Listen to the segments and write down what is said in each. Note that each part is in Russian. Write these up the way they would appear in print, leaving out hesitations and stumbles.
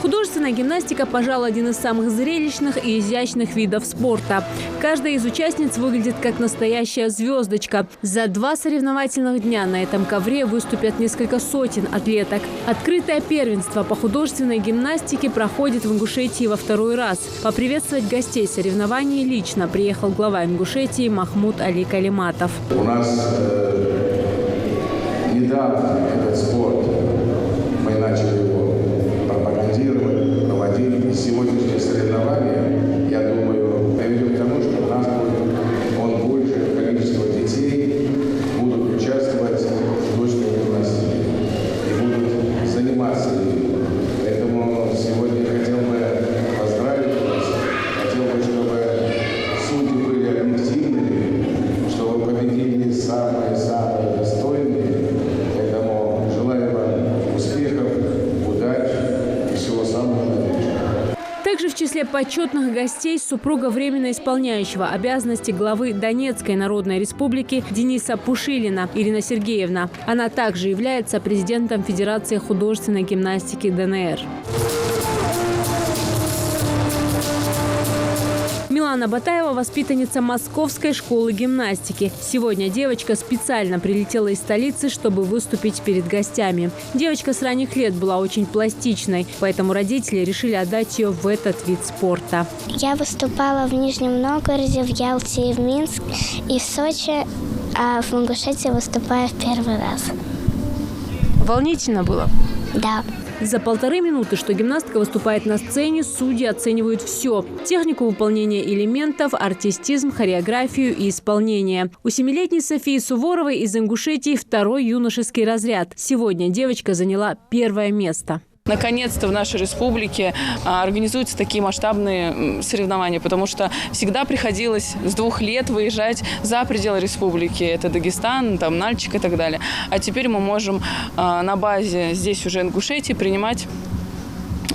Художественная гимнастика, пожалуй, один из самых зрелищных и изящных видов спорта. Каждая из участниц выглядит как настоящая звездочка. За 2 соревновательных дня на этом ковре выступят несколько сотен атлеток. Открытое первенство по художественной гимнастике проходит в Ингушетии во 2-й раз. Поприветствовать гостей соревнований лично приехал глава Ингушетии Махмуд Али Калиматов. У нас недавно этот спорт, мы начали его пропагандировать, проводить. И сегодняшние соревнования, я думаю, приведут к тому, что у нас будет большее количество детей будут участвовать в художественной гимнастике и будут заниматься ею. Поэтому сегодня я хотел бы поздравить вас, хотел бы, чтобы судьи были объективными, чтобы победили самые-самые достойные. Поэтому желаю вам успехов, удачи и всего самого наилучшего. Также в числе почетных гостей супруга временно исполняющего обязанности главы Донецкой Народной Республики Дениса Пушилина Ирина Сергеевна. Она также является президентом Федерации художественной гимнастики ДНР. Милана Батаева – воспитанница Московской школы гимнастики. Сегодня девочка специально прилетела из столицы, чтобы выступить перед гостями. Девочка с ранних лет была очень пластичной, поэтому родители решили отдать ее в этот вид спорта. Я выступала в Нижнем Новгороде, в Ялте и в Минске, и в Сочи, а в Ингушетии выступаю в 1-й раз. Волнительно было? Да. За 1,5 минуты, что гимнастка выступает на сцене, судьи оценивают все. Технику выполнения элементов, артистизм, хореографию и исполнение. У 7-летней Софии Суворовой из Ингушетии 2-й юношеский разряд. Сегодня девочка заняла 1-е место. Наконец-то в нашей республике организуются такие масштабные соревнования, потому что всегда приходилось с 2 лет выезжать за пределы республики. Это Дагестан, там Нальчик и так далее. А теперь мы можем на базе здесь уже Ингушетии принимать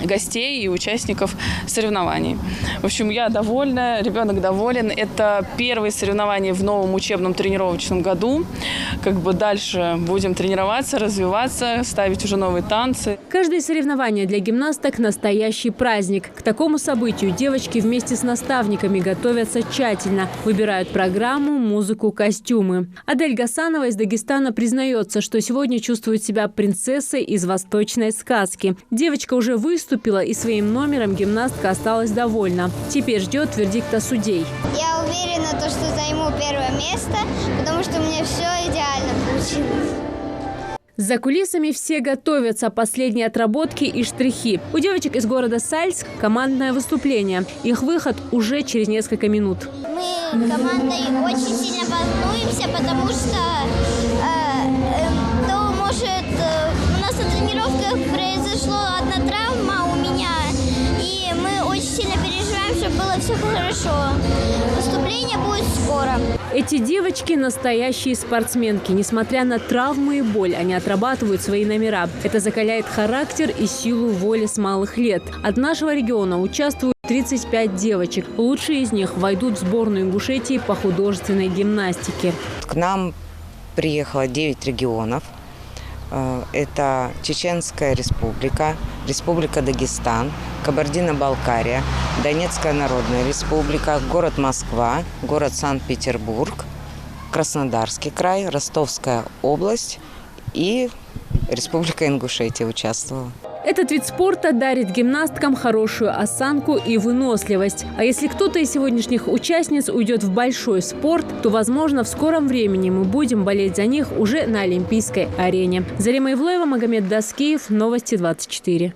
гостей и участников соревнований. В общем, я довольна, ребенок доволен. Это 1-е соревнования в новом учебном тренировочном году. Дальше будем тренироваться, развиваться, ставить уже новые танцы. Каждое соревнование для гимнасток – настоящий праздник. К такому событию девочки вместе с наставниками готовятся тщательно. Выбирают программу, музыку, костюмы. Адель Гасанова из Дагестана признается, что сегодня чувствует себя принцессой из восточной сказки. Девочка уже выступила, и своим номером гимнастка осталась довольна. Теперь ждет вердикта судей. Я уверена, что займу 1-е место, потому что у меня все идеально получилось. За кулисами все готовятся, последние отработки и штрихи. У девочек из города Сальск командное выступление. Их выход уже через несколько минут. Мы командой очень сильно волнуемся, потому что у нас на тренировках произошла одна травма у меня, и мы очень сильно переживаем, чтобы было все хорошо. Выступление будет скоро. Эти девочки – настоящие спортсменки. Несмотря на травму и боль, они отрабатывают свои номера. Это закаляет характер и силу воли с малых лет. От нашего региона участвуют 35 девочек. Лучшие из них войдут в сборную Ингушетии по художественной гимнастике. К нам приехало 9 регионов. Это Чеченская республика, Республика Дагестан, Кабардино-Балкария, Донецкая Народная Республика, город Москва, город Санкт-Петербург, Краснодарский край, Ростовская область и Республика Ингушетия участвовала. Этот вид спорта дарит гимнасткам хорошую осанку и выносливость. А если кто-то из сегодняшних участниц уйдет в большой спорт, то, возможно, в скором времени мы будем болеть за них уже на Олимпийской арене. Зарема Ивлоева, Магомед Даскиев, Новости 24.